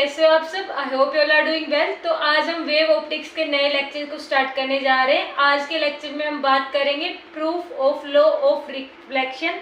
कैसे हो आप सब? I hope you all are doing well. तो आज हम वेव ऑप्टिक्स के नए लेक्चर को स्टार्ट करने जा रहे हैं। आज के लेक्चर में हम बात करेंगे proof of law of reflection.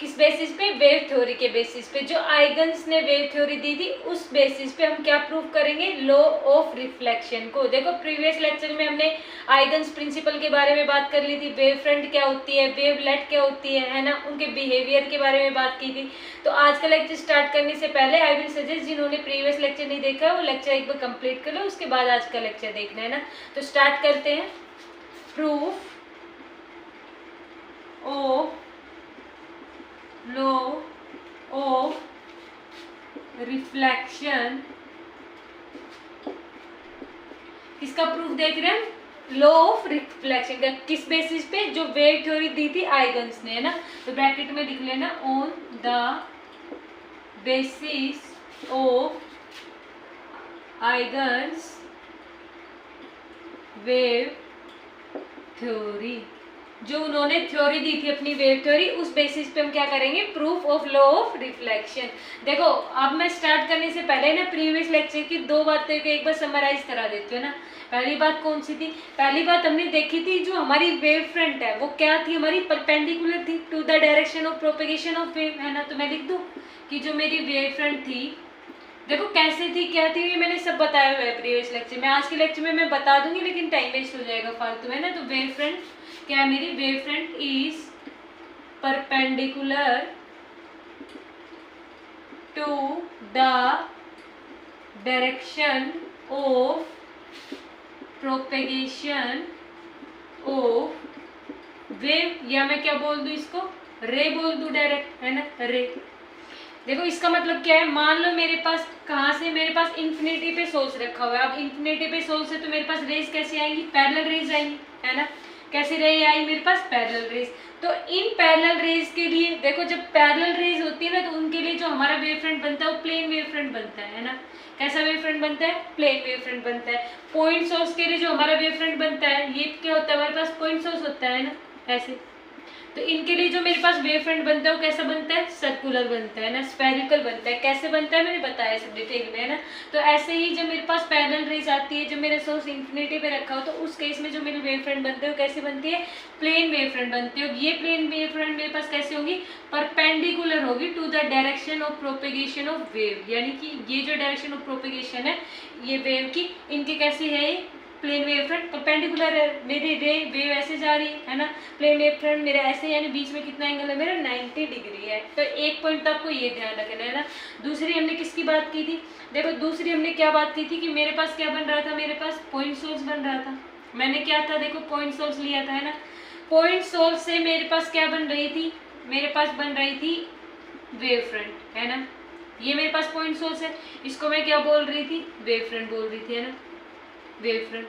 किस बेसिस पे? वेव थ्योरी के बेसिस पे। जो आइगन्स ने वेव थ्योरी दी थी उस बेसिस पे हम क्या प्रूफ करेंगे? लॉ ऑफ रिफ्लेक्शन को। देखो प्रीवियस लेक्चर में हमने आइगन्स प्रिंसिपल के बारे में बात कर ली थी, वेव फ्रंट क्या होती है, वेवलेट क्या होती है ना, उनके बिहेवियर के बारे में बात की थी। तो आज का लेक्चर स्टार्ट करने से पहले आई विल सजेस्ट जिन्होंने प्रीवियस लेक्चर नहीं देखा वो लेक्चर एक बार कंप्लीट कर लो, उसके बाद आज का लेक्चर देखना है ना। तो स्टार्ट करते हैं। Proof of law of reflection. किसका प्रूफ देख रहे हैं? लॉ ऑफ रिफ्लेक्शन का। किस बेसिस पे? जो वेव थ्योरी दी थी आइगन्स ने, है ना। तो ब्रैकेट में लिख लेना, on the basis of Huygens wave theory. जो उन्होंने थ्योरी दी थी अपनी वेव थ्योरी, उस बेसिस पे हम क्या करेंगे? Proof of law of reflection. देखो अब मैं स्टार्ट करने से पहले ना प्रीवियस लेक्चर की दो बातें को एक बार समराइज करा देती हूँ ना। पहली बात कौन सी थी? पहली बात हमने देखी थी जो हमारी वेव फ्रंट है वो क्या थी? हमारी परपेंडिकुलर थी to the direction of propagation of wave, है ना। तो मैं लिख दूं कि जो मेरी वेव फ्रंट थी, देखो कैसे थी क्या थी ये मैंने सब बताया हुआ है प्रीवियस लेक्चर में। आज के लेक्चर में मैं बता दूंगी लेकिन टाइम वेस्ट हो जाएगा फालतू में ना। तो वेव फ्रंट क्या है मेरी? Wave front is perpendicular to the direction of propagation of wave, या मैं क्या बोल दूं इसको? रे बोल दूं डायरेक्ट, है ना, रे। देखो इसका मतलब क्या है? मान लो मेरे पास कहाँ से? मेरे पास इंफिनिटी पे सोर्स रखा हुआ है। अब इंफिनिटी पे सोर्स है तो मेरे पास रेज कैसे आएंगी? पैरेलल रेज आएंगी, है ना। कैसे रे आई मेरे पास? Parallel raise. तो इन पैरेलल रेज के लिए देखो, जब पैरेलल रेज होती है ना तो उनके लिए जो हमारा वेव फ्रंट बनता है वो प्लेन वेव फ्रंट बनता है ना। कैसा वेव फ्रंट बनता है? प्लेन वेव फ्रंट बनता है। पॉइंट सोर्स के लिए जो हमारा वेव फ्रंट बनता है ये क्या होता है? हमारे पास पॉइंट सोर्स होता है ना, ऐसे। तो इनके लिए जो मेरे पास वेव फ्रंट बनता है वो कैसा बनता है? सर्कुलर बनता है ना, स्फेरिकल बनता है। कैसे बनता है मैंने बताया सब डिटेल में, है ना। तो ऐसे ही जब मेरे पास पैरेलल रेज आती है, जब मेरा सोर्स इंफिनिटी पे रखा हो तो उस केस में जो मेरी वेव फ्रंट बनते हैं वो कैसे बनती है? प्लेन वेव फ्रंट बनती है। ये प्लेन वेव फ्रंट मेरे पास कैसे होगी? परपेंडिकुलर होगी to the direction of propagation of wave, यानी कि ये जो डायरेक्शन ऑफ प्रोपेगेशन है ये वेव की, इनकी कैसी है? ये प्लेन वेव फ्रंट परपेंडिकुलर है। मेरी रे वेव ऐसे जा रही है ना, प्लेन वेव फ्रंट मेरा ऐसे, यानी बीच में कितना एंगल है मेरा? 90 डिग्री है। तो एक पॉइंट आपको ये ध्यान रखना है ना। दूसरी हमने किसकी बात की थी? देखो दूसरी हमने क्या बात की थी कि मेरे पास क्या बन रहा था? मेरे पास पॉइंट सोर्स बन रहा था। मैंने क्या था? देखो पॉइंट सोर्स लिया था, है ना। पॉइंट सोर्स से मेरे पास क्या बन रही थी? मेरे पास बन रही थी वेव फ्रंट, है ना। ये मेरे पास पॉइंट सोर्स है, इसको मैं क्या बोल रही थी? वेव फ्रंट बोल रही थी, है ना। Wave front.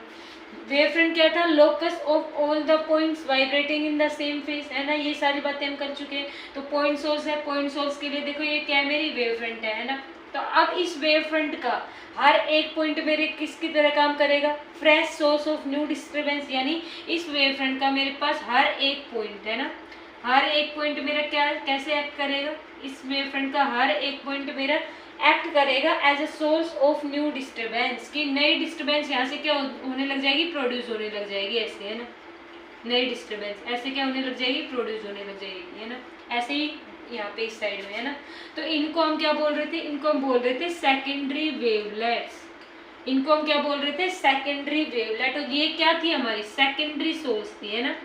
वेव फ्रंट क्या था? Locus of all the points vibrating in the same phase, है ना। ये सारी बातें हम कर चुके हैं। तो पॉइंट सोर्स है, पॉइंट सोर्स के लिए देखो ये क्या है? मेरी वेव फ्रंट है ना। तो अब इस वेव फ्रंट का हर एक पॉइंट मेरे किसकी तरह काम करेगा? Fresh source of new disturbance, यानी इस वेव फ्रंट का मेरे पास हर एक पॉइंट, है ना, हर एक पॉइंट मेरा क्या कैसे एक्ट करेगा? इस वेव फ्रंट का हर एक पॉइंट मेरा एक्ट करेगा as a source of new disturbance, की नई डिस्टर्बेंस यहाँ से क्या होने लग जाएगी? प्रोड्यूस होने लग जाएगी, ऐसे, है ना। नई डिस्टर्बेंस ऐसे क्या होने लग जाएगी? प्रोड्यूस होने लग जाएगी, है ना। ऐसे ही यहाँ पे इस साइड में, है ना। तो इनको हम क्या बोल रहे थे? इनको हम बोल रहे थे सेकेंडरी वेवलेट्स। इनको हम क्या बोल रहे थे? Secondary wavelet. और ये क्या थी? हमारी सेकेंडरी सोर्स थी, है ना।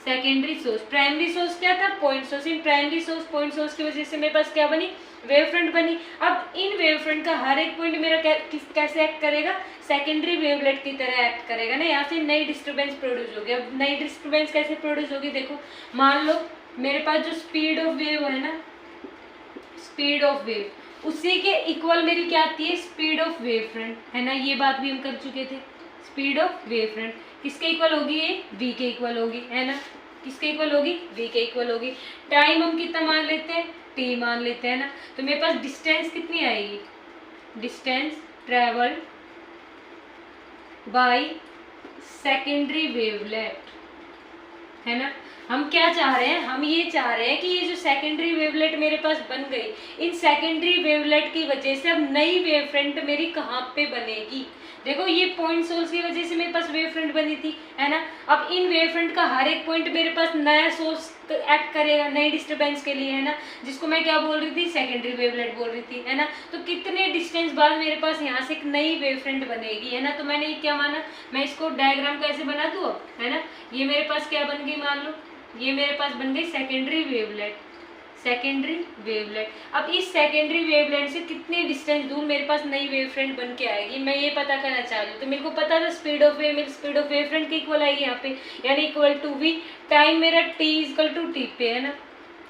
Secondary source. प्राइमरी सोर्स क्या था? Point source. In primary source point source की वजह से मेरे पास क्या बनी? वेव फ्रंट बनी। अब इन वेव फ्रंट का हर एक पॉइंट मेरा कैसे एक्ट करेगा? सेकेंडरी वेवलेट की तरह एक्ट करेगा ना। यहाँ से नई डिस्टर्बेंस प्रोड्यूस होगी। अब नई डिस्टर्बेंस कैसे प्रोड्यूस होगी? देखो मान लो मेरे पास जो स्पीड ऑफ वेव है ना, स्पीड ऑफ वेव, उसी के इक्वल मेरी क्या आती है? स्पीड ऑफ वेव फ्रंट, है ना। ये बात भी हम कर चुके थे। स्पीड ऑफ वेव फ्रंट किसके इक्वल होगी? ये v के इक्वल होगी, है ना। किसके इक्वल होगी? v के इक्वल होगी। टाइम हम कितना मान लेते हैं? t मान लेते हैं ना। तो मेरे पास डिस्टेंस कितनी आएगी? Distance travelled by secondary wavelet, है ना। हम क्या चाह रहे हैं, हम ये चाह रहे हैं कि ये जो सेकेंडरी वेवलेट मेरे पास बन गई, इन सेकेंडरी वेवलेट की वजह से अब नई वेव फ्रंट मेरी कहाँ पे बनेगी। देखो ये पॉइंट सोर्स की वजह से मेरे पास वेव फ्रंट बनी थी, है ना। अब इन वेव फ्रंट का हर एक पॉइंट मेरे पास नया सोर्स एक्ट करेगा नई डिस्टर्बेंस के लिए, है ना, जिसको मैं क्या बोल रही थी, सेकेंडरी वेवलेट बोल रही थी, है ना। तो कितने डिस्टेंस बाद मेरे पास यहाँ से एक नई वेव फ्रंट बनेगी, है ना। तो मैंने ये क्या माना, मैं इसको डायग्राम कैसे बना दूँ अब, है ना। ये मेरे पास क्या बन गई, मान लो ये मेरे पास बन गई सेकेंडरी वेवलेट, सेकेंडरी वेवलेट। अब इस सेकेंडरी वेवलेट से कितने डिस्टेंस दूर मेरे पास नई वेव फ्रंट बन के आएगी, मैं ये पता करना चाह रही हूँ। तो मेरे को पता था स्पीड ऑफ वेव, मेरी स्पीड ऑफ वेव फ्रंट के इक्वल आएगी यहाँ पे, यानी इक्वल टू वी, टाइम मेरा टी इक्वल टू टी पे, है ना।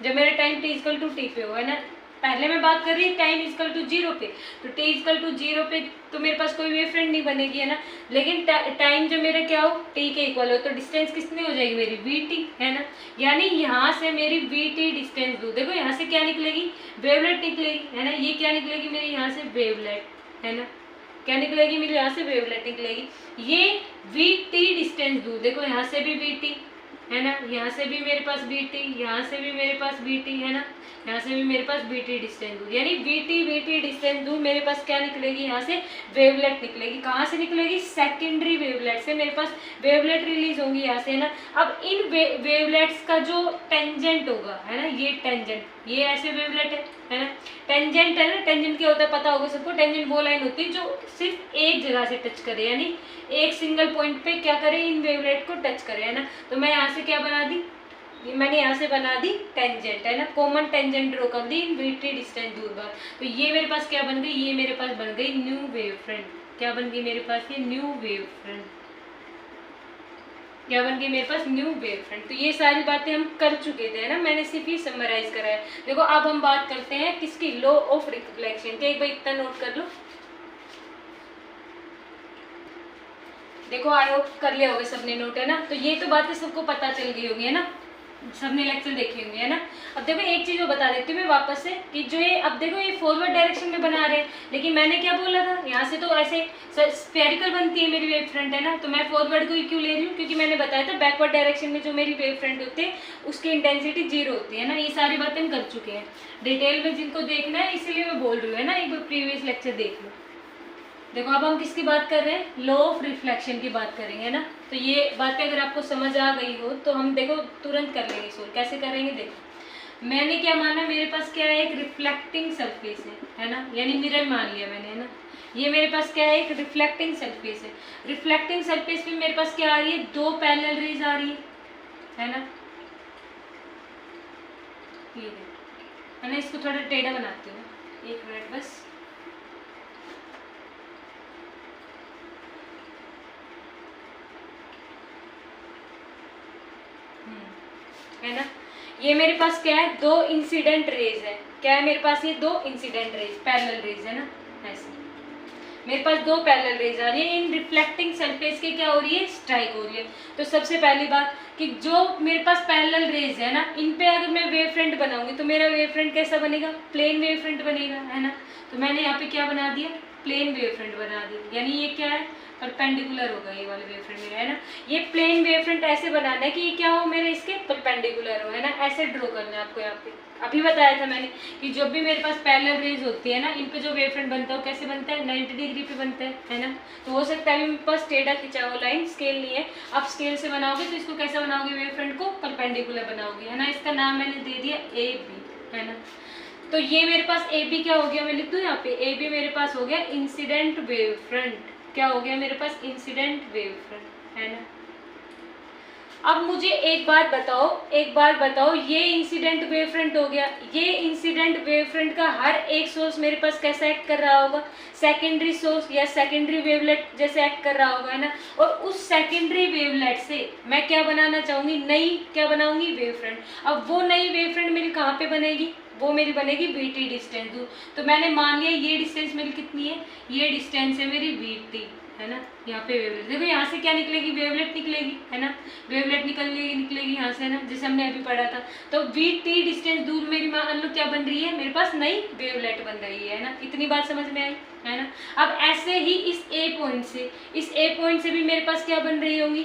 जब मेरा time T equal to T पे हो, है ना, पहले मैं बात कर रही हूँ टाइम इक्वल टू 0 पे, तो टी इक्वल टू 0 पे तो मेरे पास कोई वेव फ्रंट नहीं बनेगी, है ना। लेकिन टाइम जब मेरा क्या हो, टी के इक्वल हो, तो डिस्टेंस कितनी हो जाएगी मेरी, वी टी, है ना। यानी यहाँ से मेरी वी टी डिस्टेंस दूर, देखो यहाँ से क्या निकलेगी, वेवलेट निकलेगी, है ना। ये क्या निकलेगी मेरी यहाँ से वेवलेट, है ना, क्या निकलेगी मेरी यहाँ से वेवलेट निकलेगी। ये वी टी डिस्टेंस दूर, देखो यहाँ से भी वी टी, है ना, यहाँ से भी मेरे पास वी टी, यहाँ से भी मेरे पास वी टी, है ना, यहाँ से भी मेरे पास वी टी डिस्टेंस दूर, यानी वी टी डिस्टेंस दूर मेरे पास क्या निकलेगी, यहाँ से वेवलेट निकलेगी। कहाँ से निकलेगी, सेकेंडरी वेवलेट से मेरे पास वेवलेट रिलीज होंगी यहाँ से, है ना। अब इन वेवलेट्स का जो टेंजेंट होगा, है ना, ये टेंजेंट, ये ऐसे वेवलेट है ना। टेंजेंट है ना, टेंजेंट क्या होता है पता होगा सबको, टेंजेंट वो लाइन होती है जो सिर्फ एक जगह से टच करे, यानी एक सिंगल पॉइंट पे क्या करे, इन वेवलेट को टच करे, है ना। तो मैं यहाँ से क्या बना दी, मैंने यहाँ से बना दी टेंजेंट, है ना, कॉमन टेंजेंट ड्रॉ कर दी इन वी टी डिस्टेंस दूर बार। तो ये मेरे पास क्या बन गई, ये मेरे पास बन गई न्यू वेव फ्रंट। क्या बन गई मेरे पास, ये न्यू वेव फ्रंट, क्या बन गई मेरे पास, न्यू वेव फ्रंट। तो ये सारी बातें हम कर चुके थे, है ना, मैंने सिर्फ ही समराइज करा है। देखो अब हम बात करते हैं किसकी, लॉ ऑफ रिफ्लेक्शन के। एक बार इतना नोट कर लो, देखो आई होप कर लिया होगा सबने नोट, है ना। तो ये तो बातें सबको पता चल गई होगी, है ना, सबने लेक्चर देखे होंगे, है ना। अब देखो एक चीज और बता देती हूँ मैं वापस से कि जो ये अब देखो ये फॉरवर्ड डायरेक्शन में बना रहे हैं, लेकिन मैंने क्या बोला था, यहाँ से तो ऐसे स्फेरिकल बनती है मेरी वेव फ्रंट, है ना। तो मैं फॉरवर्ड को क्यों ले रही हूँ, क्योंकि मैंने बताया था बैकवर्ड डायरेक्शन में जो मेरी वेव फ्रंट होती है उसकी इंटेंसिटी 0 होती है ना। ये सारी बातें हम कर चुके हैं डिटेल में, जिनको देखना है इसीलिए मैं बोल रही हूँ, है ना। एक बार प्रीवियस लेक्चर देख लो। देखो अब हम किसकी बात कर रहे हैं, लॉ ऑफ रिफ्लेक्शन की बात करेंगे, है ना। तो ये बातें अगर आपको समझ आ गई हो तो हम देखो तुरंत कर लेंगे सोल्व। कैसे करेंगे, देखो मैंने क्या माना, मेरे पास क्या है, एक रिफ्लेक्टिंग सरफेस है ना, यानी मिरर मान लिया मैंने, है ना। ये मेरे पास क्या है, एक रिफ्लेक्टिंग सरफेस है। रिफ्लेक्टिंग सरफेस पे मेरे पास क्या आ रही है, 2 पैरेलल रेज आ रही है ना। ये देखो, है ना, इसको थोड़ा टेढ़ा बनाती हूँ, एक मिनट बस। है ना, ये मेरे पास क्या है, 2 इंसिडेंट रेज है। क्या है मेरे पास, ये 2 इंसिडेंट रेज, पैरेलल रेज, है ना। ऐसे मेरे पास 2 पैरेलल रेज आ रही है, इन रिफ्लेक्टिंग सरफेस के क्या हो रही है, स्ट्राइक हो रही है। तो सबसे पहली बात कि जो मेरे पास पैरेलल रेज है ना, इन पे अगर मैं वेव फ्रंट बनाऊंगी तो मेरा वेव फ्रंट कैसा बनेगा, प्लेन वेव फ्रंट बनेगा, है ना। तो मैंने यहाँ पे क्या बना दिया, प्लेन वेव फ्रंट बना दी, यानी ये क्या है, परपेंडिकुलर होगा ये वाले वेव फ्रंट मेरा, है ना। ये प्लेन वेव फ्रंट ऐसे बनाना है कि ये क्या हो, मेरे इसके परपेंडिकुलर हो, है ना, ऐसे ड्रॉ करना है आपको। यहाँ पे अभी बताया था मैंने कि जब भी मेरे पास पैरेलल रेज होती है ना, इन पे जो वेव फ्रंट बनता है वो कैसे बनता है, 90 डिग्री पे बनता है ना। तो हो सकता है अभी मेरे पास टेढ़ा खिंचा हुआ लाइन, स्केल नहीं है, आप स्केल से बनाओगे तो इसको कैसा बनाओगे, वेव फ्रंट को परपेंडिकुलर बनाओगे, है ना। इसका नाम मैंने दे दिया AB, है ना। तो ये मेरे पास AB क्या हो गया, मैं लिख दूँ यहाँ पे, AB मेरे पास हो गया इंसिडेंट वेव फ्रंट। क्या हो गया मेरे पास, इंसिडेंट वेव फ्रंट, है ना। अब मुझे एक बात बताओ, ये इंसिडेंट वेव फ्रंट हो गया, ये इंसिडेंट वेव फ्रंट का हर एक सोर्स मेरे पास कैसा एक्ट कर रहा होगा, सेकेंडरी सोर्स या सेकेंडरी वेवलेट जैसे एक्ट कर रहा होगा, है ना। और उस सेकेंडरी वेवलेट से मैं क्या बनाना चाहूंगी, नई क्या बनाऊंगी, वेव फ्रंट। अब वो नई वेव फ्रंट मेरी कहाँ पे बनेगी, वो मेरी बनेगी VT डिस्टेंस दूर। तो मैंने मान लिया ये डिस्टेंस मेरी कितनी है, ये डिस्टेंस है मेरी VT, है ना। यहाँ पे वेवलेट देखो, यहाँ से क्या निकलेगी, वेवलेट निकलेगी, है ना, वेवलेट निकलेगी यहाँ से, है ना, जैसे हमने अभी पढ़ा था। तो VT डिस्टेंस दूर मेरी मान लो क्या बन रही है, मेरे पास नई वेवलेट बन रही है ना। इतनी बात समझ में आई। है ना। अब ऐसे ही इस ए पॉइंट से भी मेरे पास क्या बन रही होंगी,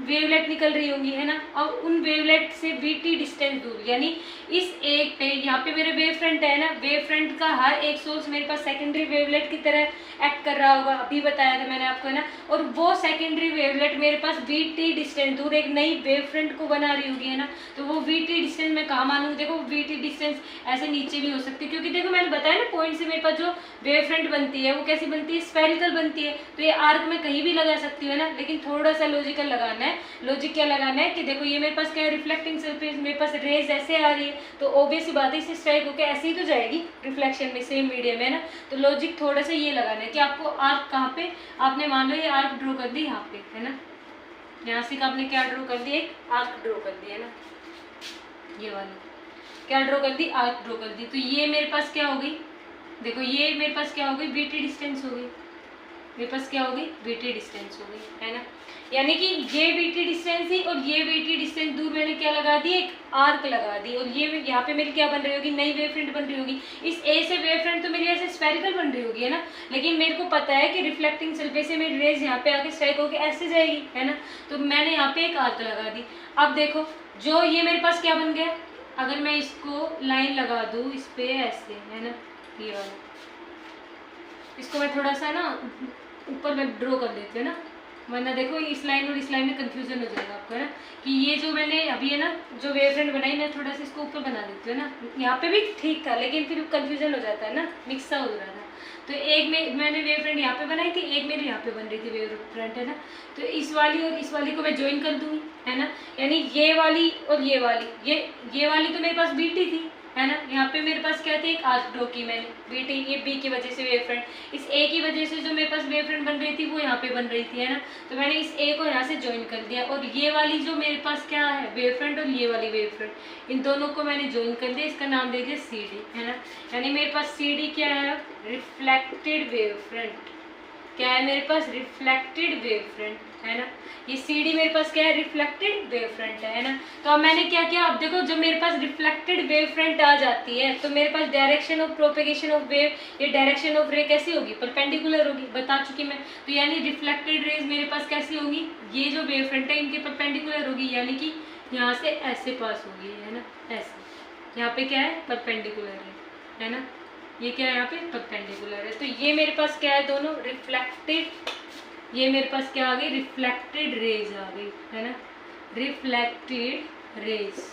वेवलेट निकल रही होंगी, है ना। और उन वेवलेट से वीटी डिस्टेंस दूर, यानी इस एक पे यहाँ पे मेरे वेव फ्रंट है ना, वेव फ्रंट का हर एक सोर्स मेरे पास सेकेंडरी वेवलेट की तरह एक्ट कर रहा होगा, अभी बताया था मैंने आपको, है ना। और वो सेकेंडरी वेवलेट मेरे पास वीटी डिस्टेंस दूर एक नई वेव फ्रंट को बना रही होगी, है ना। तो वो वीटी डिस्टेंस मैं कहाँ मानूंगी, देखो वीटी डिस्टेंस ऐसे नीचे भी हो सकती है, क्योंकि देखो मैंने बताया ना पॉइंट से मेरे पास जो वेव फ्रंट बनती है वो कैसी बनती है, स्फेरिकल बनती है। तो ये आर्क में कहीं भी लगा सकती हूँ, है ना, लेकिन थोड़ा सा लॉजिकल लगाना है। लॉजिक क्या लगाना है कि देखो ये मेरे पास क्या है, रिफ्लेक्टिंग सरफेस, मेरे पास रेज ऐसे आ रही है, तो ऑब्वियस बात है इसे स्ट्राइक होकर ऐसे ही तो जाएगी रिफ्लेक्शन में, सेम मीडियम, है ना। तो लॉजिक थोड़ा सा ये लगाना है कि आपको आर्क कहाँ पे, आपने मान लो ये आर्क ड्रॉ कर दी यहाँ पे, है ना, यहाँ से आपने क्या ड्रॉ कर दी, एक आर्क ड्रॉ कर दी, है ना, ये वाली क्या ड्रॉ कर दी, आर्क ड्रॉ कर दी। तो ये मेरे पास क्या हो गई, देखो ये मेरे पास क्या हो गई, वीटी डिस्टेंस हो गई, मेरे पास क्या हो गई, वीटी डिस्टेंस हो गई, है ना। यानी कि ये वीटी डिस्टेंस थी और ये वीटी डिस्टेंस दूर मैंने क्या लगा दी, एक आर्क लगा दी, और ये यहाँ पे मेरी क्या बन रही होगी, नई वेव फ्रंट बन रही होगी। इस ए से वेव फ्रंट तो मेरी ऐसे स्फेरिकल बन रही होगी, है ना, लेकिन मेरे को पता है कि रिफ्लेक्टिंग सरफेस से मेरी रेज यहाँ पे आके स्ट्राइक होकर ऐसे जाएगी, है ना। तो मैंने यहाँ पे एक आर्क लगा दी। अब देखो जो ये मेरे पास क्या बन गया, अगर मैं इसको लाइन लगा दूँ इस पे ऐसे, है ना, ये वाला, इसको मैं थोड़ा सा ना ऊपर में ड्रॉ कर देती हूँ ना, वरना देखो इस लाइन और इस लाइन में कंफ्यूजन हो जाएगा आपको, है ना, कि ये जो मैंने अभी है ना जो वेव फ्रंट बनाई, मैं थोड़ा सा इसको ऊपर बना देती हूँ ना, यहाँ पे भी ठीक था लेकिन फिर कंफ्यूजन हो जाता है ना, मिक्स सा हो रहा था। तो एक में मैंने वेव फ्रंट यहाँ पे बनाई थी, एक मेरी यहाँ पे बन रही थी वेव फ्रंट, है ना। तो इस वाली और इस वाली को मैं ज्वाइन कर दूंगी, है ना, यानी ये वाली और ये वाली, ये वाली तो मेरे पास बीटी थी, है ना। यहाँ पे मेरे पास क्या थी, एक आर्क ड्रॉ की मैंने, बीटी, ये बी की वजह से वेव फ्रंट, इस ए की वजह से जो मेरे पास वेव फ्रंट बन रही थी वो यहाँ पे बन रही थी, है ना। तो मैंने इस ए को यहाँ से ज्वाइन कर दिया, और ये वाली जो मेरे पास क्या है वेव फ्रंट, और ये वाली वेव फ्रंट, इन दोनों को मैंने ज्वाइन कर दिया, इसका नाम दे दिया सी डी, है ना। यानी मेरे पास सी डी क्या है, रिफ्लेक्टेड वेव फ्रंट, क्या है मेरे पास, रिफ्लेक्टेड वेव फ्रंट, है ना। ये सी डी मेरे पास क्या है, रिफ्लेक्टेड वेव फ्रंट है ना। तो अब मैंने क्या किया, अब देखो जब मेरे पास रिफ्लेक्टेड वेव फ्रंट आ जाती है तो मेरे पास direction of propagation of wave, ये डायरेक्शन ऑफ रे कैसी होगी, परपेंडिकुलर होगी, बता चुकी मैं। तो यानी रिफ्लेक्टेड रेज मेरे पास कैसी होगी, ये जो वेव फ्रंट है इनके परपेंडिकुलर होगी, यानी कि यहाँ से ऐसे पास होगी, है ना, ऐसे, यहाँ पे क्या है, परपेंडिकुलर है ना, ये क्या है यहाँ पे परपेंडिकुलर है। तो ये मेरे पास क्या है, दोनों रिफ्लेक्टेड, ये मेरे पास क्या आ गई, रिफ्लेक्टेड रेज आ गई, है ना, रिफ्लेक्टेड रेज।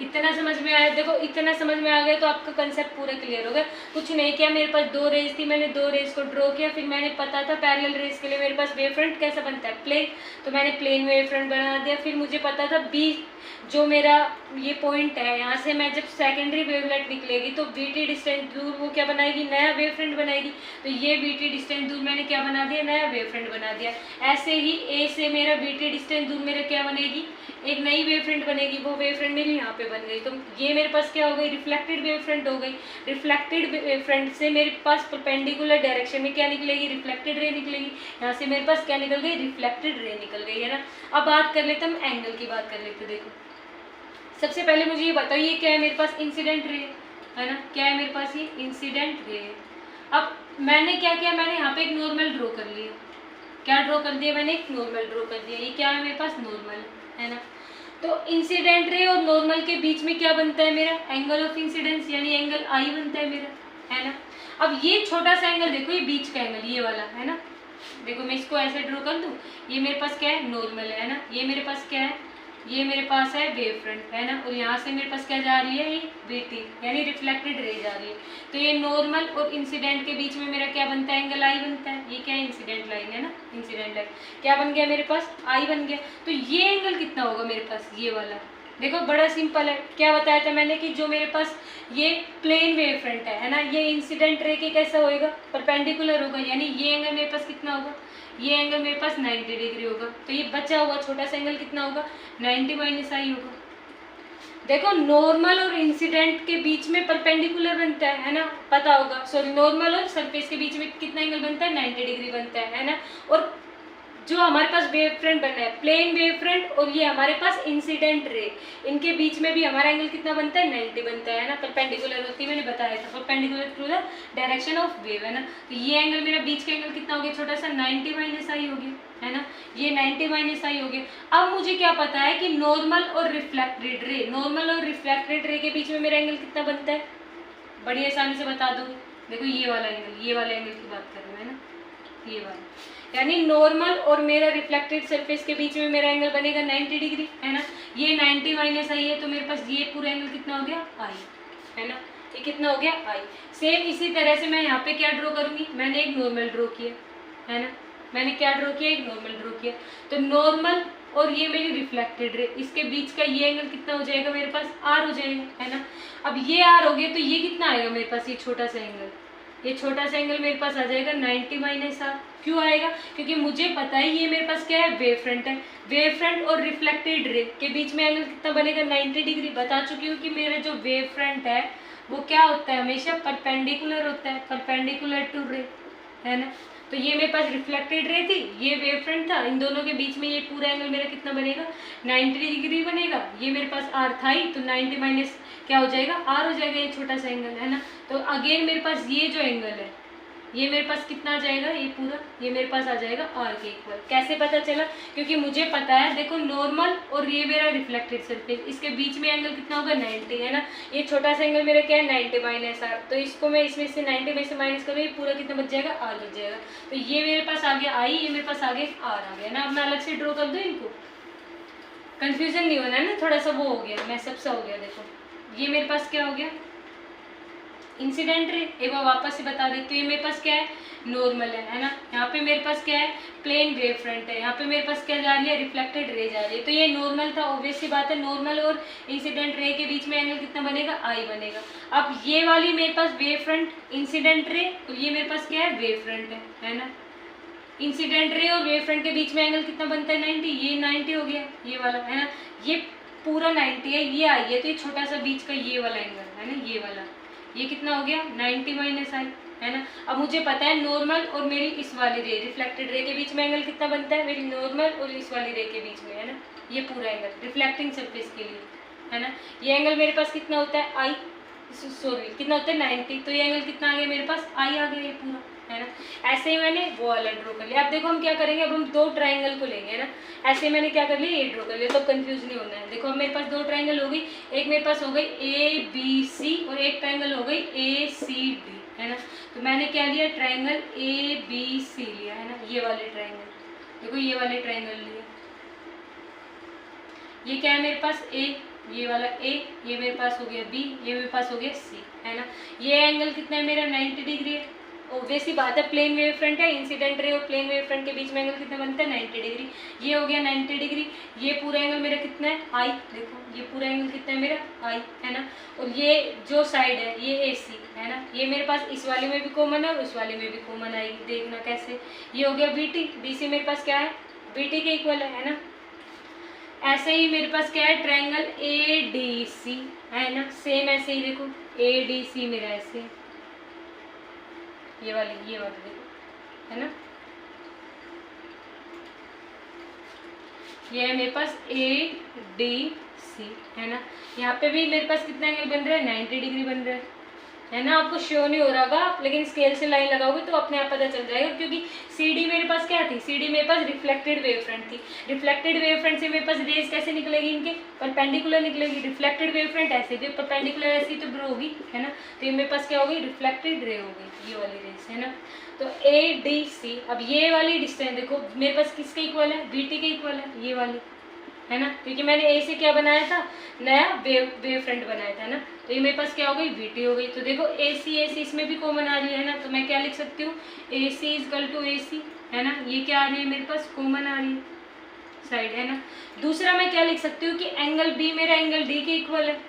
इतना समझ में आया, देखो इतना समझ में आ गया तो आपका कंसेप्ट पूरा क्लियर हो गया। कुछ नहीं किया, मेरे पास दो रेज थी, मैंने दो रेज को ड्रॉ किया, फिर मैंने पता था पैरेलल रेज के लिए मेरे पास वेव फ्रंट कैसा बनता है, प्लेन, तो मैंने प्लेन वेव फ्रंट बना दिया। फिर मुझे पता था बी जो मेरा ये पॉइंट है, यहाँ से मैं जब सेकेंडरी वेवलेट निकलेगी तो वीटी डिस्टेंस दूर वो क्या बनाएगी, नया वेव फ्रंट बनाएगी। तो ये वीटी डिस्टेंस दूर मैंने क्या बना दिया, नया वेव फ्रंट बना दिया। ऐसे ही ए से मेरा वीटी डिस्टेंस दूर मेरा क्या बनेगी, एक नई वेव फ्रंट बनेगी, वो वेव फ्रंट मेरी यहाँ पे बन गई। तो ये मेरे पास क्या हो गई, रिफ्लेक्टेड वेव फ्रंट हो गई। रिफ्लेक्टेड वेव फ्रंट से मेरे पास परपेंडिकुलर डायरेक्शन में क्या निकलेगी, रिफ्लेक्टेड रे निकलेगी। यहाँ से मेरे पास क्या निकल गई, रिफ्लेक्टेड रे निकल गई, है ना। अब बात कर लेते हम एंगल की, बात कर लेते। देखो सबसे पहले मुझे ये बताइए क्या है मेरे पास, इंसिडेंट रे, है ना, क्या है मेरे पास, ये इंसिडेंट रे। अब मैंने क्या किया, मैंने यहाँ पे एक नॉर्मल ड्रॉ कर लिया। क्या ड्रॉ कर दिया मैंने, एक नॉर्मल ड्रॉ कर दिया। ये क्या है मेरे पास, नॉर्मल, है ना। तो इंसिडेंट रे और नॉर्मल के बीच में क्या बनता है मेरा, एंगल ऑफ इंसिडेंस, यानी एंगल आई बनता है मेरा, है ना। अब ये छोटा सा एंगल देखो, ये बीच का एंगल ये वाला, है ना। देखो मैं इसको ऐसे ड्रॉ कर दूँ, ये मेरे पास क्या है, नॉर्मल है ना। ये मेरे पास क्या है, ये मेरे पास है वेव फ्रंट, है ना। और यहाँ से मेरे पास क्या जा रही है, ये बीटी, यानी रिफ्लेक्टेड रे जा रही है। तो ये नॉर्मल और इंसिडेंट के बीच में मेरा क्या बनता है, एंगल आई बनता है। ये क्या है, इंसिडेंट लाइन, है ना, इंसिडेंट लाइन क्या बन गया मेरे पास, आई बन गया। तो ये एंगल कितना होगा मेरे पास, ये वाला। देखो बड़ा सिंपल है, क्या बताया था मैंने कि जो मेरे पास ये प्लेन वेव फ्रंट है ना, ये इंसिडेंट रे के कैसा होएगा, परपेंडिकुलर होगा। यानी ये एंगल मेरे पास कितना होगा, ये एंगल मेरे पास 90 डिग्री होगा। तो ये बचा हुआ छोटा सा एंगल कितना होगा, 90 माइनस आई होगा। देखो नॉर्मल और इंसिडेंट के बीच में परपेंडिकुलर बनता है ना, पता होगा। सॉरी, नॉर्मल और सरफेस के बीच में कितना एंगल बनता है, 90 डिग्री बनता है ना। और जो हमारे पास वेव फ्रंट बना है प्लेन वेव फ्रंट और ये हमारे पास इंसिडेंट रे, इनके बीच में भी हमारा एंगल कितना बनता है 90 बनता है ना, परपेंडिकुलर होती है, मैंने बताया था perpendicular to the direction of wave है ना। तो ये एंगल मेरा बीच का एंगल कितना हो गया छोटा सा 90 माइनस आई हो गया है ना, ये 90 माइनस आई हो गया। अब मुझे क्या पता है कि नॉर्मल और रिफ्लेक्टेड रे, नॉर्मल और रिफ्लेक्टेड रे के बीच में मेरा एंगल कितना बनता है, बड़ी आसानी से बता दूंगी। देखो ये वाला एंगल, ये वाले एंगल की बात कर रहे हैं है ना, ये वाला, यानी नॉर्मल और मेरा रिफ्लेक्टेड सरफेस के बीच में मेरा एंगल बनेगा 90 डिग्री है ना। ये 90 माइनस आई है तो मेरे पास ये पूरा एंगल कितना हो गया आई है ना, ये कितना हो गया आई। सेम इसी तरह से मैं यहाँ पे क्या ड्रॉ करूंगी, मैंने एक नॉर्मल ड्रॉ किया है ना, मैंने क्या ड्रॉ किया, एक नॉर्मल ड्रॉ किया। तो नॉर्मल और ये मेरी रिफ्लेक्टेड रे, इसके बीच का ये एंगल कितना हो जाएगा मेरे पास आर हो जाएगा है ना। अब ये आर हो गया तो ये कितना आएगा मेरे पास, ये छोटा सा एंगल, ये छोटा सा एंगल मेरे पास आ जाएगा 90 माइनस आर। क्यों आएगा, क्योंकि मुझे पता है ये मेरे पास क्या है वेव फ्रंट है, वेव फ्रंट और रिफ्लेक्टेड रे के बीच में एंगल कितना बनेगा 90 डिग्री। बता चुकी हूँ कि मेरा जो वेव फ्रंट है वो क्या होता है, हमेशा परपेंडिकुलर होता है, परपेंडिकुलर टू रे है ना। तो ये मेरे पास रिफ्लेक्टेड रे थी, ये वेव फ्रंट था, इन दोनों के बीच में ये पूरा एंगल मेरा कितना बनेगा 90 डिग्री बनेगा। ये मेरे पास आर था ही तो 90 माइनस क्या हो जाएगा आर हो जाएगा, ये छोटा सा एंगल है ना। तो अगेन मेरे पास ये जो एंगल है ये मेरे पास कितना आ जाएगा, ये पूरा ये मेरे पास आ जाएगा आर के इक्वल। कैसे पता चला, क्योंकि मुझे पता है देखो नॉर्मल और ये मेरा रिफ्लेक्टेड सरफेस, इसके बीच में एंगल कितना होगा 90 है ना। ये छोटा सा एंगल मेरा क्या है 90 माइनस आर, तो इसको मैं इसमें से 90 में से माइनस करूँ, ये पूरा कितना बच जाएगा आर बच जाएगा। तो ये मेरे पास आ गया आई, ये मेरे पास आ गया आर आ गया ना। अब मैं अलग से ड्रॉ कर दूँ इनको, कन्फ्यूजन नहीं होना है ना, थोड़ा सा वो हो गया मैं सबसा हो गया। देखो ये मेरे पास क्या हो गया इंसिडेंट रे, एक बार वापस से बता देती हूँ, ये मेरे पास क्या है नॉर्मल है ना। यहाँ पे मेरे पास क्या है प्लेन वेव फ्रंट है, यहाँ पे मेरे पास क्या जा रही है रिफ्लेक्टेड रे जा रही है। तो ये नॉर्मल था, ऑब्वियस सी बात है नॉर्मल और इंसिडेंट रे के बीच में एंगल कितना बनेगा आई बनेगा। अब ये वाली मेरे पास वेव फ्रंट इंसिडेंट रे और ये मेरे पास क्या है वेव फ्रंट है ना। इंसिडेंट रे और वेव फ्रंट के बीच में एंगल कितना बनता है 90, ये 90 हो गया ये वाला है ना, ये पूरा 90 है, ये आई है तो ये छोटा सा बीच का ये वाला एंगल है ना, ये वाला ये कितना हो गया 90 माइनस आई है ना। अब मुझे पता है नॉर्मल और मेरी इस वाली रे रिफ्लेक्टेड रे के बीच में एंगल कितना बनता है, मेरी नॉर्मल और इस वाली रे के बीच में है ना, ये पूरा एंगल रिफ्लेक्टिंग सरफेस के लिए है ना। ये एंगल मेरे पास कितना होता है आई, सॉरी कितना होता है 90, तो ये एंगल कितना आ गया मेरे पास आई आ गया ये पूरा है ना। ऐसे ही मैंने वो वाला ड्रॉ कर लिया। अब देखो हम क्या करेंगे, अब हम दो ट्राइंगल को लेंगे ना, ऐसे मैंने क्या कर लिया ये ड्रॉ कर लिया, तो कंफ्यूज नहीं होना है। देखो अब मेरे पास दो ट्राइंगल हो गई, एक मेरे पास हो गई ए बी सी और एक ट्राइंगल हो गई ए सी डी है ना। तो मैंने क्या लिया ट्राइंगल ए बी सी लिया है ना, ये वाले ट्राइंगल, देखो ये वाले ट्राइंगल लिया। ये क्या है मेरे पास ए, ये वाला ए, ये मेरे पास हो गया बी, ये मेरे पास हो गया सी है ना। ये एंगल कितना है मेरा 90 डिग्री है, ऑब्वियसली बात है प्लेन वेव फ्रंट है, इंसिडेंट रे और प्लेन वेव फ्रंट के बीच में एंगल कितना बनता है 90 डिग्री, ये हो गया 90 डिग्री। ये पूरा एंगल मेरा कितना है आई, देखो ये पूरा एंगल कितना है मेरा आई है ना। और ये जो साइड है ये ए सी है ना, ये मेरे पास इस वाले में भी कॉमन है और उस वाले में भी कॉमन आएगी, देखना कैसे। ये हो गया बी टी, बी सी मेरे पास क्या है बी टी के इक्वल है ना। ऐसे ही मेरे पास क्या है ट्रायंगल ए डी सी है ना, सेम ऐसे ही देखो ए डी सी मेरा ऐसे, ये वाली देखो है ना, ये है मेरे पास ए डी सी है ना। यहाँ पे भी मेरे पास कितना एंगल बन रहा है 90 डिग्री बन रहा है ना। आपको शो नहीं हो रहा होगा लेकिन स्केल से लाइन लगाओगे तो अपने आप पता चल जाएगा, क्योंकि सी डी मेरे पास क्या थी, सी डी मेरे पास रिफ्लेक्टेड वेव फ्रंट थी। रिफ्लेक्टेड वेव फ्रंट से मेरे पास रेज कैसे निकलेगी, इनके परपेंडिकुलर निकलेगी। रिफ्लेक्टेड वेव फ्रंट ऐसे भी परपेंडिकुलर ऐसी तो ड्रॉ होगी है ना, तो ये मेरे पास क्या होगी रिफ्लेक्टेड रे हो गई ये वाली रेज है ना। तो ए डी सी, अब ये वाली डिस्टेंस देखो मेरे पास किसके इक्वल है बी टी के इक्वल है ये वाली है ना, क्योंकि मैंने ए से क्या बनाया था नया वेव फ्रंट बनाया था ना। तो ये मेरे पास क्या हो गई बी टी हो गई। तो देखो ए सी इसमें भी कॉमन आ रही है ना, तो मैं क्या लिख सकती हूँ ए सी इजकल टू ए सी है ना, ये क्या आ रही है मेरे पास कॉमन आ रही है साइड है ना। दूसरा मैं क्या लिख सकती हूँ कि एंगल बी मेरा एंगल डी के इक्वल है,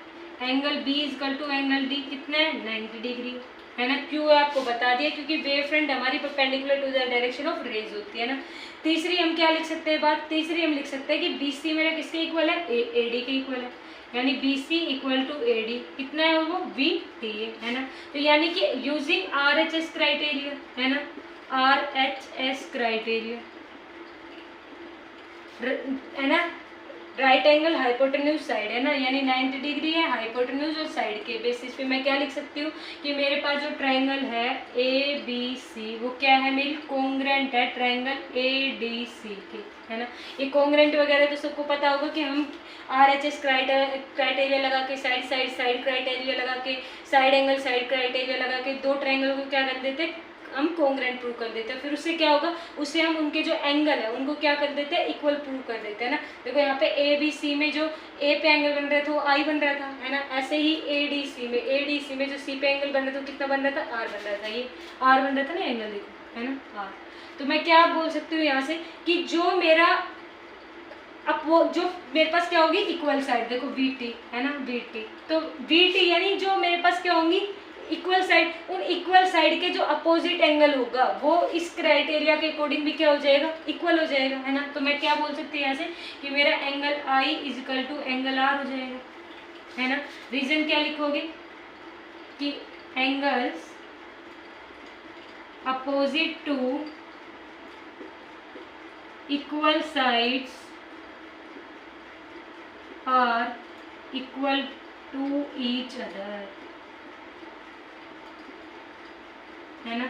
angle B is equal to angle D कितना है 90 डिग्री है ना। क्यों आपको बता दिया, क्योंकि वेव फ्रंट हमारी perpendicular to the direction of rays होती है ना। तीसरी हम क्या लिख सकते हैं बात, तीसरी हम लिख सकते हैं कि बी सी मेरा किसके इक्वल है ए डी के इक्वल है, यानी B C equal to A D कितना है वो बी टी है ना। तो यानी कि using R H S criteria है ना, आर एच एस क्राइटेरिया है ना, राइट एंगल हाइपोटेन्यूज साइड है ना, यानी 90 डिग्री है हाइपोटेन्यूज और साइड के बेसिस पे मैं क्या लिख सकती हूँ कि मेरे पास जो ट्रायंगल है ए बी सी वो क्या है, मेरी कोंग्रेंट है ट्रायंगल ए डी सी की, है ना। ये कोंग्रेंट वगैरह तो सबको पता होगा कि हम RHS क्राइटेरिया लगा के साइड क्राइटेरिया लगा के साइड एंगल साइड क्राइटेरिया लगा के दो ट्रायंगल को क्या कर देते हैं, हम कोंग्रेंट प्रूव कर देते हैं। फिर उससे क्या होगा, उससे हम उनके जो एंगल है उनको क्या कर देते हैं, इक्वल प्रूव कर देते हैं ना। देखो यहाँ पे ए बी सी में जो ए पे एंगल बन रहा था वो आई बन रहा था, है ना। ऐसे ही ए डी सी में जो सी पे एंगल बन रहा था वो कितना बन रहा था, आर बन रहा था। ये आर बन रहा था ना एंगल, देखो, है ना, आर। तो मैं क्या बोल सकती हूँ यहाँ से कि जो मेरा अब वो जो मेरे पास क्या होगी, इक्वल साइड, देखो वी टी, है ना, वी टी। तो वी टी यानी जो मेरे पास क्या होंगी, इक्वल साइड। उन इक्वल साइड के जो अपोजिट एंगल होगा वो इस क्राइटेरिया के अकॉर्डिंग भी क्या हो जाएगा, इक्वल हो जाएगा, है ना। तो मैं क्या बोल सकती हूँ यहाँ से कि मेरा angle I is equal to angle R हो जाएगा, है ना। रीजन क्या लिखोगे कि angles opposite to equal sides are equal to each other, है ना।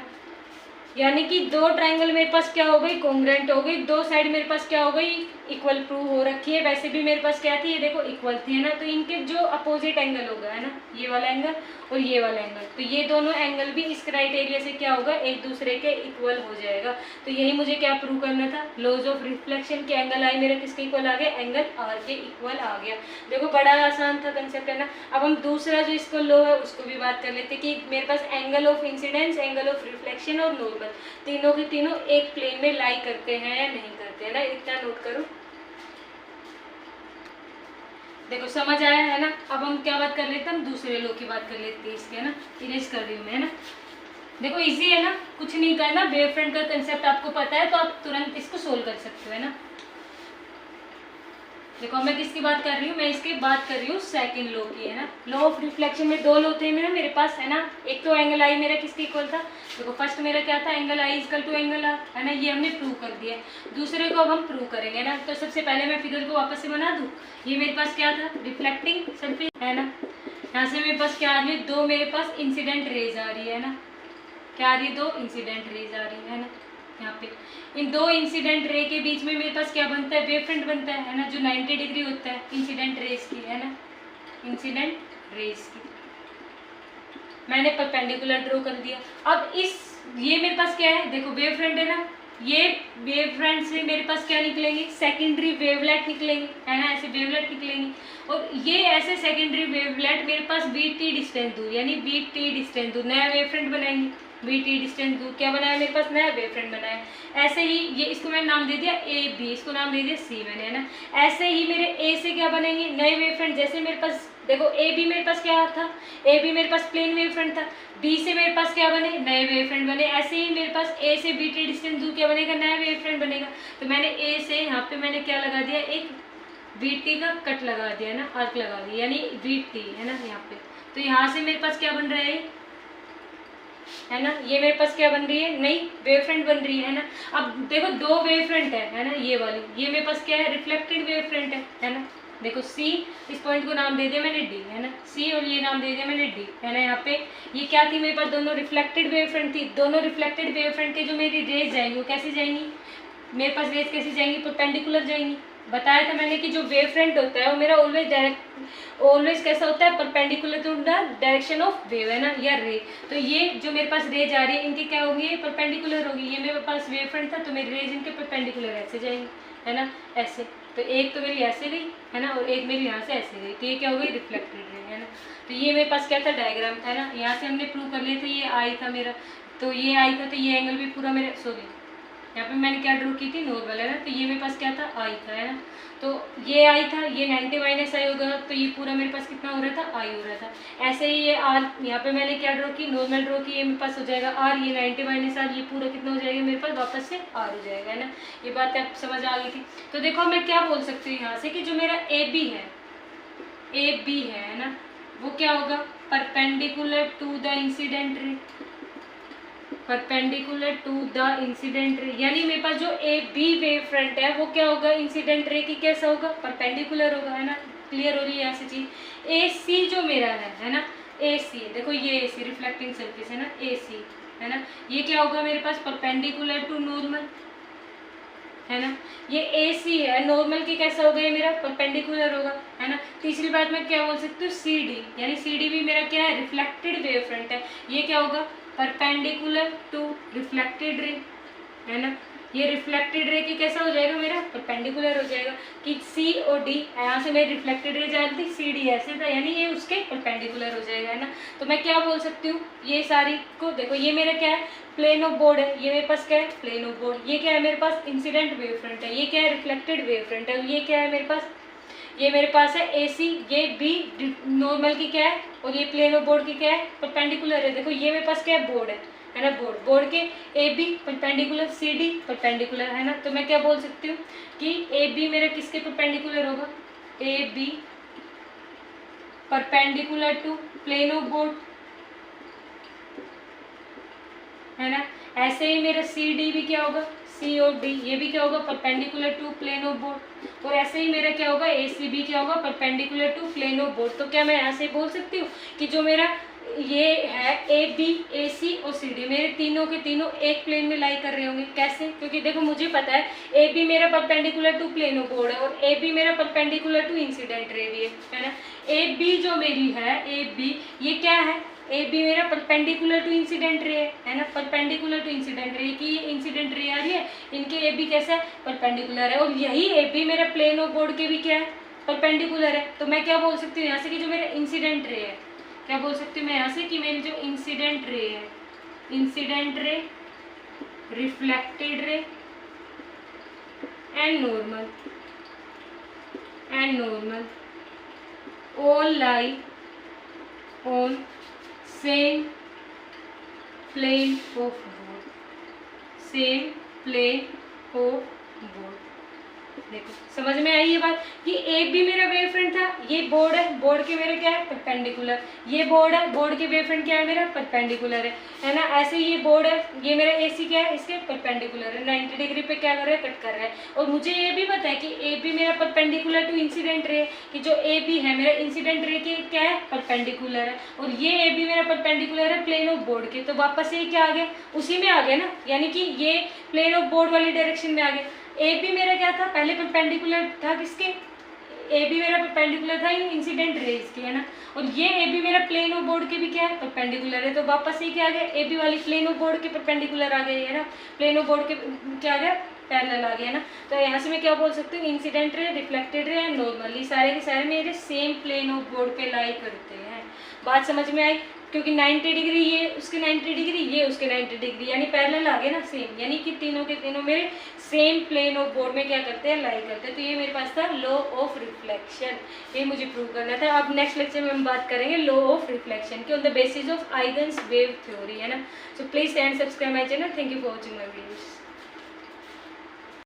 यानी कि दो ट्रायंगल मेरे पास क्या हो गई, कोंग्रेंट हो गई, दो साइड मेरे पास क्या हो गई, इक्वल प्रूव हो रखी है। वैसे भी मेरे पास क्या थी, ये देखो इक्वल थी, है ना। तो इनके जो अपोजिट एंगल होगा, है ना, ये वाला एंगल और ये वाला एंगल, तो ये दोनों एंगल भी इस क्राइटेरिया से क्या होगा, एक दूसरे के इक्वल हो जाएगा। तो यही मुझे क्या प्रूव करना था, लॉज ऑफ रिफ्लेक्शन के एंगल आई मेरा किसके इक्वल आ गया, एंगल आर के इक्वल आ गया। देखो बड़ा आसान था कंसेप्ट, है ना। अब हम दूसरा जो इसको लो है उसको भी बात कर लेते कि मेरे पास angle of incidence, angle of reflection और नॉर्मल तीनों के तीनों एक प्लेन में लाई करते हैं या नहीं करते हैं ना, इतना नोट करो। देखो समझ आया है ना। अब हम क्या बात कर लेते हैं, हम दूसरे लो की बात कर लेते हैं इसके, है ना। इरेज कर रही हूँ मैं, है ना। देखो इजी है ना, कुछ नहीं करना, वेव फ्रंट का कंसेप्ट आपको पता है तो आप तुरंत इसको सोल्व कर सकते हो, है ना। देखो मैं किसकी बात कर रही हूँ, मैं इसकी बात कर रही हूँ सेकंड लो की, है ना। लॉ ऑफ रिफ्लेक्शन में दो लो थे मेरे पास, है ना। एक तो एंगल आई मेरा किसके इक्वल था, देखो फर्स्ट मेरा क्या था, angle I equal to angle R, है ना। ये हमने प्रूव कर दिया। दूसरे को अब हम प्रूव करेंगे ना। तो सबसे पहले मैं फिगर को वापस से बना दूँ। ये मेरे पास क्या था, रिफ्लेक्टिंग सरफेस, है ना। यहाँ से मेरे पास क्या आ रही है, दो मेरे पास इंसिडेंट रेज आ रही है ना। क्या आ रही है, दो इंसिडेंट रेज आ रही है ना। यहाँ पे इन दो इंसिडेंट रे के बीच में मेरे पास क्या बनता है, वेव फ्रंट बनता है ना, जो 90 डिग्री होता है इंसिडेंट रेज की, है ना, इंसिडेंट रेज की। मैंने परपेंडिकुलर ड्रॉ कर दिया। अब इस ये मेरे पास क्या है, देखो वेव फ्रंट है ना, ये वेव फ्रंट से मेरे पास क्या निकलेंगे, सेकेंडरी वेवलेट निकलेंगे, है ना, ऐसे वेवलेट निकलेंगे। और ये ऐसे सेकेंडरी वेवलेट मेरे पास वी डिस्टेंस दूर, यानी वी डिस्टेंस दूर नया वेव फ्रंट बनाएंगे। वी डिस्टेंस दूर क्या बनाया, मेरे पास नया वेव फ्रंट बनाया। ऐसे ही ये इसको मैंने नाम दे दिया ए बी, इसको नाम दे दिया सी मैंने, है ना। ऐसे ही मेरे ए से क्या बनेंगे, नए वेव फ्रंट। जैसे मेरे पास देखो ए बी मेरे पास क्या था, ए बी मेरे पास प्लेन वेव फ्रंट था, बी से मेरे पास क्या बने, नए वेव फ्रंट बने। ऐसे ही मेरे पास ए से बी डिस्टेंस दूर क्या बनेगा, नया वेव फ्रंट बनेगा। तो मैंने ए से यहाँ पे मैंने क्या लगा दिया, एक वी का कट लगा दिया ना, आर्क लगा दिया, यानी वी है ना यहाँ पे। तो यहाँ से मेरे पास क्या बन रहा है ना, ये मेरे पास क्या बन रही है, नई वेव फ्रंट बन रही है ना। अब देखो दो वेव फ्रंट है ना, ये वाली, ये मेरे पास क्या है, रिफ्लेक्टेड वेव फ्रंट है ना। देखो सी, इस पॉइंट को नाम दे दिया मैंने डी, है ना, सी, और ये नाम दे दिया मैंने डी, है ना। यहाँ पे ये क्या थी मेरे पास, दोनों रिफ्लेक्टेड वेव फ्रंट थी। दोनों रिफ्लेक्टेड वेव फ्रंट के जो मेरी रेज जाएंगी वो कैसी जाएंगी, मेरे पास रेज कैसी जाएंगी, परपेंडिकुलर जाएंगी। बताया था मैंने कि जो वेव फ्रंट होता है वो मेरा ऑलवेज कैसा होता है, perpendicular to the direction of wave, है ना, या रे। तो ये जो मेरे पास रेज आ रही है इनकी क्या होगी, परपेंडिकुलर होगी। ये मेरे पास वेव फ्रंट था तो मेरी रेज इनके परपेंडिकुलर ऐसे जाएंगी, है ना, ऐसे। तो एक तो मेरी ऐसे गई, है ना, और एक मेरी यहाँ से ऐसे गई, तो ये क्या हो गई, रिफ्लेक्टेड रे, है ना। तो ये मेरे पास क्या था, डायग्राम था ना। यहाँ से हमने प्रूव कर लिया था, ये आई था मेरा, तो ये आई था, तो ये एंगल भी पूरा मेरा, सॉरी यहाँ पे मैंने क्या ड्रॉ की थी, नॉर्मल, है ना। तो ये मेरे पास क्या था, आई था, है ना। तो ये आई था, ये 90 माइनस आई होगा, तो ये पूरा मेरे पास कितना हो रहा था, आई हो रहा था। ऐसे ही ये आर, यहाँ पे मैंने क्या ड्रॉ की, नॉर्मल ड्रॉ की, ये मेरे पास हो जाएगा आर, ये 90 माइनस आर, ये पूरा कितना हो जाएगा मेरे पास, वापस से आर हो जाएगा, है ना। ये बात आप समझ आ गई थी। तो देखो मैं क्या बोल सकती हूँ यहाँ से कि जो मेरा ए बी है ना, वो क्या होगा, perpendicular to the incident ray, perpendicular to the incident ray, यानी मेरे पास जो ए बी वेव फ्रंट है वो क्या होगा, इंसिडेंट रे की कैसा होगा, परपेंडिकुलर होगा, है ना। क्लियर हो रही है यहाँ से चीज। ए सी जो मेरा है ना, ए सी, देखो ये ए सी रिफ्लेक्टिंग सरफेस है ना, ए सी है ना, ये क्या होगा मेरे पास, परपेंडिकुलर टू नॉर्मल, है ना। ये ए सी है, नॉर्मल की कैसा होगा ये मेरा, परपेंडिकुलर होगा, है ना। तीसरी बात मैं क्या बोल सकती हूँ, सी डी, यानी सी डी भी मेरा क्या है, रिफ्लेक्टेड वेव फ्रंट है, ये क्या होगा, परपेंडिकुलर टू रिफ्लेक्टेड रे, है ना। ये रिफ्लेक्टेड रे की कैसा हो जाएगा मेरा, परपेंडिकुलर हो जाएगा, कि सी और डी, यहाँ से मेरी रिफ्लेक्टेड रे जा रही थी, सी डी ऐसे था, यानी ये उसके परपेंडिकुलर हो जाएगा, है ना। तो मैं क्या बोल सकती हूँ, ये सारी को देखो, ये मेरा क्या है, प्लेन ऑफ बोर्ड है, ये मेरे पास क्या है, प्लेन ऑफ बोर्ड, ये क्या है मेरे पास, इंसिडेंट वेव फ्रंट है, ये क्या है, रिफ्लेक्टेड वेव फ्रंट है, ये क्या है मेरे पास, ये मेरे पास है ए सी, ये बी नॉर्मल की क्या है, और ये प्लेन ऑफ बोर्ड की क्या है, परपेंडिकुलर है। देखो ये मेरे पास क्या है, बोर्ड है ना, बोर्ड, बोर्ड के A B perpendicular, C D perpendicular, है ना। तो मैं क्या बोल सकती हूँ कि ए बी मेरा किसके परपेंडिकुलर होगा, A B perpendicular to plane of board, है ना। ऐसे ही मेरा सी डी भी क्या होगा, सी और डी, ये भी क्या होगा, perpendicular to plane of board, और ऐसे ही मेरा क्या होगा, ए सी बी क्या होगा, perpendicular to plane of board. तो क्या मैं ऐसे बोल सकती हूँ कि जो मेरा ये है ए बी, ए सी और सी डी, मेरे तीनों के तीनों एक प्लेन में लाई कर रहे होंगे, कैसे, क्योंकि देखो मुझे पता है ए बी मेरा perpendicular to plane of board है, और ए बी मेरा परपेंडिकुलर टू इंसिडेंट रे भी है ना। ए बी जो मेरी है, ए बी ये क्या है, ए बी मेरा परपेंडिकुलर टू इंसिडेंट रे है ना, परपेंडिकुलर टू इंसिडेंट रे की इंसिडेंट रे आ रही है, इनके ए बी कैसा है, परपेंडिकुलर है, और यही ए बी मेरा प्लेन ऑफ बोर्ड के भी क्या है, परपेंडिकुलर है। तो मैं क्या बोल सकती हूँ यहाँ से कि जो मेरा इंसिडेंट रे है, क्या बोल सकती हूँ मैं यहाँ से कि मेरी जो इंसिडेंट रे है, incident ray, reflected ray and normal, all lie on same plane of board, same plane of board। देखो समझ में आई ये बात कि ए बी मेरा वेव फ्रंट था, ये बोर्ड है, बोर्ड के मेरे क्या है, परपेंडिकुलर, ये बोर्ड है, बोर्ड के वेव फ्रंट क्या है मेरा, परपेंडिकुलर है ना। ऐसे ये बोर्ड है, ये मेरा ए सी क्या है, इसके परपेंडिकुलर है, 90 डिग्री पे क्या कर रहा है, कट कर रहा है। और मुझे ये भी पता है कि ए बी मेरा परपेंडिकुलर टू इंसिडेंट रे, कि जो ए बी है मेरा इंसिडेंट रे के क्या है, परपेंडिकुलर है, और ये ए बी मेरा परपेंडिकुलर है प्लेन ऑफ बोर्ड के। तो वापस ये क्या आ गया, उसी में आ गया ना, यानी कि ये प्लेन ऑफ बोर्ड वाली डायरेक्शन में आ गया। ए बी मेरा क्या था, पहले परपेंडिकुलर था किसके, ए बी मेरा परपेंडिकुलर था इंसिडेंट रेज के, है ना, और ये ए बी मेरा प्लेन ऑफ बोर्ड के भी क्या है, परपेंडिकुलर है। तो वापस ये क्या आ गया, ए बी वाली प्लेन ऑफ बोर्ड के परपेंडिकुलर आ गई, है ना, प्लेन ऑफ बोर्ड के क्या आ गया, पैरेलल आ गया ना। तो यहाँ से मैं क्या बोल सकती हूँ, incident ray, reflected ray and normal, ये सारे के सारे मेरे सेम प्लेन ऑफ बोर्ड पे लाई करते हैं। बात समझ में आई, क्योंकि 90 डिग्री ये उसके 90 डिग्री, ये उसके 90 डिग्री, यानी पैरेलल आ गए ना सेम, यानी कि तीनों के तीनों मेरे सेम प्लेन ऑफ बोर्ड में क्या करते हैं, लाई करते हैं। तो ये मेरे पास था लॉ ऑफ रिफ्लेक्शन, ये मुझे प्रूव करना था। अब नेक्स्ट लेक्चर में हम बात करेंगे लॉ ऑफ रिफ्लेक्शन की on the basis of Huygens wave theory, है ना। So please and subscribe my channel, thank you for watching my videos.